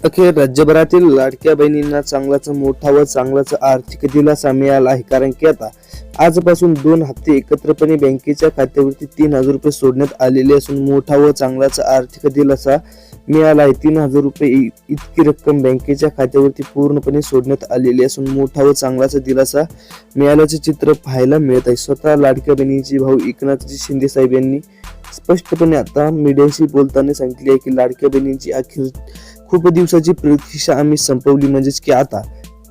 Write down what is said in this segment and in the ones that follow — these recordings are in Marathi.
अखेर राज्यभरातील लाडक्या बहिणींना चांगलाच मोठा व चांगलाच आर्थिक दिलासा मिळाला आहे. कारण की आता आजपासून 2 हप्ते एकत्रपणे बँकेच्या खात्यावरती 3,000 रुपये सोडण्यात आलेले असून मोठा व चांगलाच आर्थिक दिलासा मिळाला आहे. 3,000 रुपये इतकी रक्कम बँकेच्या खात्यावरती पूर्णपणे सोडण्यात आलेली असून मोठा व चांगलाच दिलासा मिळाल्याचे चित्र पाहायला मिळत आहे. स्वतः लाडक्या बहिणीचे भाऊ एकनाथजी शिंदे साहेब यांनी स्पष्टपणे आता मीडियाशी बोलताना सांगितले आहे की लाडक्या बहिणींची अखेर खूप दिवसाची प्रतीक्षा आम्ही संपवली. म्हणजेच की आता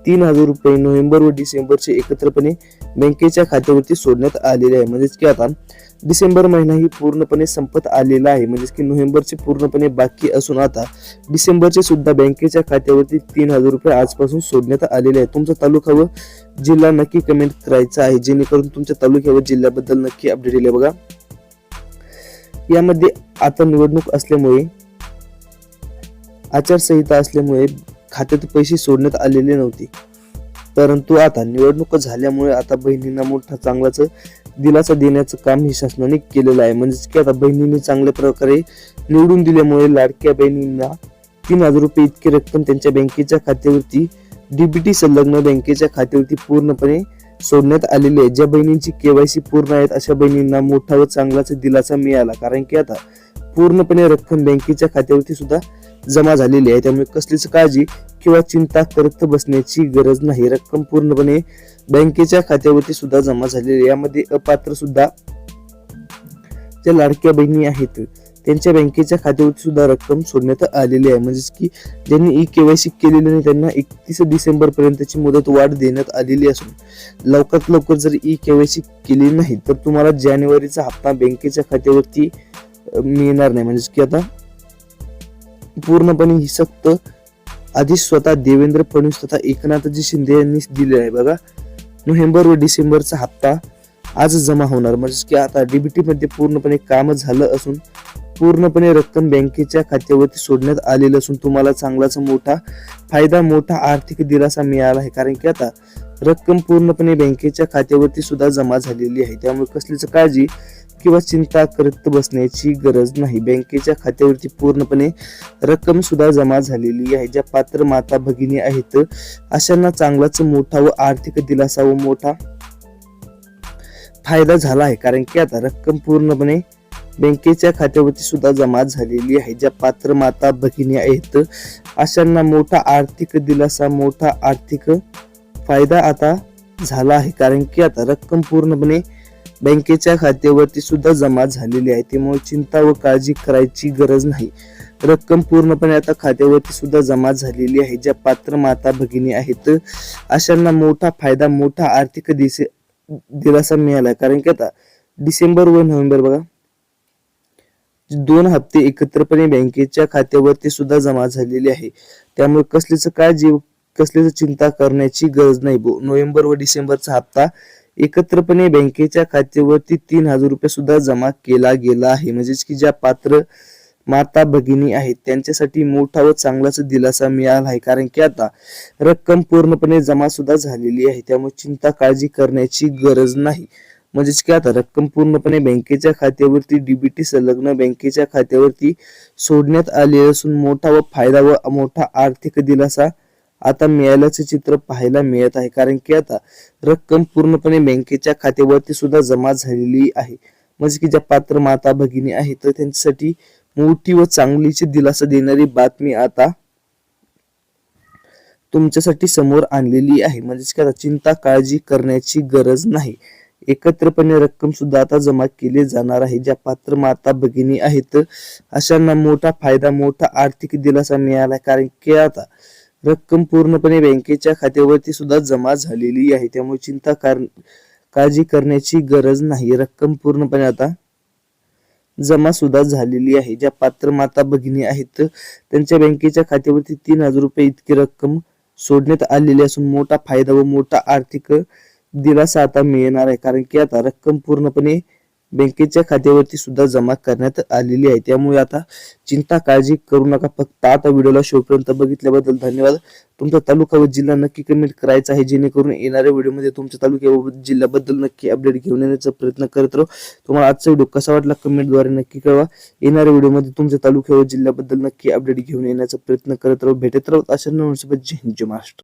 3,000 रुपये नोव्हेंबर व डिसेंबरचे एकत्रपणे बँकेच्या खात्यावरती सोडण्यात आलेले आहे. म्हणजेच की आता डिसेंबर महिनाही पूर्णपणे संपत आलेला आहे. म्हणजेच की नोव्हेंबरचे पूर्णपणे बाकी असून आता डिसेंबरचे सुद्धा बँकेच्या खात्यावरती 3,000 रुपये आजपासून सोडण्यात आलेले आहे. तुमचा तालुका व जिल्हा नक्की कमेंट करायचा आहे, जेणेकरून तुमच्या तालुक्या व जिल्ह्याबद्दल नक्की अपडेट येईल. बघा, यामध्ये आता निवडणूक असल्यामुळे आचारसंहिता असल्यामुळे खात्यात पैसे सोडण्यात आलेले नव्हते, परंतु आता निवडणूक झाल्यामुळे आता बहिणींना मोठा चांगलाच दिलासा देण्याचं काम ही शासनाने केलेलं आहे. म्हणजेच की आता बहिणींनी चांगल्या प्रकारे निवडून दिल्यामुळे लाडक्या बहिणींना 3,000 रुपये इतकी रक्कम त्यांच्या बँकेच्या खात्यावरती डीबीटी संलग्न बँकेच्या खात्यावरती पूर्णपणे सोडण्यात आलेली आहे. ज्या बहिणींची केवायसी पूर्ण आहेत अशा बहिणींना मोठा व चांगलाच दिलासा मिळाला. कारण की आता पूर्णपणे रक्कम बँकेच्या खात्यावरती सुद्धा जमा झालेली आहे. त्यामुळे कसलीच काळजी किंवा चिंता करत बसण्याची गरज नाही. रक्कम पूर्णपणे बँकेच्या खात्यावरती सुद्धा जमा झालेली आहे. यामध्ये अपात्र सुद्धा ज्या लाडक्या बहिणी आहेत त्यांच्या बँकेच्या खात्यावरती सुद्धा रक्कम सोडण्यात आलेली आहे. म्हणजेच की ज्यांनी ई केवायसी केलेली नाही त्यांना 31 डिसेंबर पर्यंतची मुदत वाढ देण्यात आलेली असून लवकरात लवकर जर ई केवायसी केली नाही तर तुम्हाला जानेवारीचा हप्ता बँकेच्या खात्यावरती मिळणार नाही. म्हणजेच की आता पूर्णपणे ही सक्त आधी स्वतः देवेंद्र फडणवीस तथा एकनाथजी शिंदे यांनी दिले आहे. बघा, नोव्हेंबर व डिसेंबरचा हप्ता आज जमा होणार. म्हणजे की आता डीबीटी मध्ये पूर्णपणे काम झालं असून पूर्णपणे रक्कम बँकेच्या खात्यावरती सोडण्यात आलेलं असून तुम्हाला चांगलाच मोठा फायदा, मोठा आर्थिक दिलासा मिळाला आहे. कारण की आता रक्कम पूर्णपणे बँकेच्या खात्यावरती सुद्धा जमा झालेली आहे. त्यामुळे कसलीच काळजी किंवा चिंता करत बसण्याची गरज नाही. बँकेच्या खात्यावरती पूर्णपणे रक्कम सुद्धा जमा झालेली आहे. ज्या पात्र माता भगिनी आहेत अशांना चांगलाच मोठा व आर्थिक दिलासा व मोठा फायदा झाला आहे. कारण की आता रक्कम पूर्णपणे बँकेच्या खात्यावरती सुद्धा जमा झालेली आहे. ज्या पात्र माता भगिनी आहेत अशांना मोठा आर्थिक दिलासा, मोठा आर्थिक फायदा आता झाला आहे. कारण की आता रक्कम पूर्णपणे बँकेच्या खात्यावरती सुद्धा जमा झालेली आहे. त्यामुळे चिंता व काळजी करायची गरज नाही. रक्कम पूर्णपणे आता खात्यावरती सुद्धा जमा झालेली आहे. ज्या पात्र माता भगिनी आहेत अशांना मोठा फायदा, मोठा आर्थिक दिलासा मिळाला. कारण की आता डिसेंबर व नोव्हेंबर बघा 2 हप्ते एकत्रपणे बँकेच्या खात्यावरती सुद्धा जमा झालेले आहे. त्यामुळे कसलीच काळजी, कसलीच चिंता करण्याची गरज नाही. नोव्हेंबर व डिसेंबरचा हप्ता एकत्रपणे बँकेच्या खात्यावरती 3,000 रुपये सुद्धा जमा केला गेला आहे. म्हणजेच की ज्या पात्र माता भगिनी आहेत त्यांच्यासाठी मोठा व चांगलाच दिलासा मिळाला आहे. कारण की आता रक्कम पूर्णपणे जमा सुद्धा झालेली आहे. त्यामुळे चिंता काळजी करण्याची गरज नाही. म्हणजेच की आता रक्कम पूर्णपणे बँकेच्या खात्यावरती डीबीटी संलग्न बँकेच्या खात्यावरती सोडण्यात आले असून मोठा व फायदा व मोठा आर्थिक दिलासा आता मिळाल्याचे चित्र पाहायला मिळत आहे. कारण की आता रक्कम पूर्णपणे बँकेच्या खात्यावरती सुद्धा जमा झालेली आहे. म्हणजे की ज्या पात्र माता भगिनी आहेत तर त्यांच्यासाठी मोठी व चांगलीची दिलासा देणारी बातमी आता तुमच्यासाठी समोर आणलेली आहे. म्हणजेच की आता चिंता काळजी करण्याची गरज नाही. एकत्रपणे रक्कम सुद्धा आता जमा केली जाणार आहे. ज्या पात्र माता भगिनी आहेत अशांना मोठा फायदा, मोठा आर्थिक दिलासा मिळाला. कारण की आता रक्कम पूर्णपणे बँकेच्या खात्यावरती सुद्धा जमा झालेली आहे. त्यामुळे चिंता काळजी करण्याची गरज नाही. रक्कम पूर्णपणे आता जमा सुद्धा झालेली आहे. ज्या पात्र माता भगिनी आहेत त्यांच्या बँकेच्या खात्यावरती 3,000 रुपये इतकी रक्कम सोडण्यात आलेली असून मोठा फायदा व मोठा आर्थिक दिलासा आता मिळणार आहे. कारण की आता रक्कम पूर्णपणे बँकेच्या खात्यावरती सुद्धा जमा करण्यात आलेली आहे। त्यामुळे आता चिंता काळजी करू नका। फक्त आता व्हिडिओला शेवटपर्यंत बघितल्याबद्दल धन्यवाद। तुमचा तालुका व जिल्हा नक्की कमेंट करायचा आहे, जेणेकरून येणाऱ्या व्हिडिओमध्ये तुमच्या तालुक्या व जिल्ह्याबद्दल नक्की अपडेट घेऊन येण्याचा प्रयत्न करत राहू। तुम्हाला आजचा व्हिडिओ कसा वाटला कमेंटद्वारे नक्की कळवा। येणाऱ्या व्हिडिओमध्ये तुमच्या तालुक्या व जिल्ह्याबद्दल नक्की अपडेट घेऊन येण्याचा प्रयत्न करत राहू। भेटत राहू अशा नवीन सोबत। जय हिंद, जय महाराष्ट्र।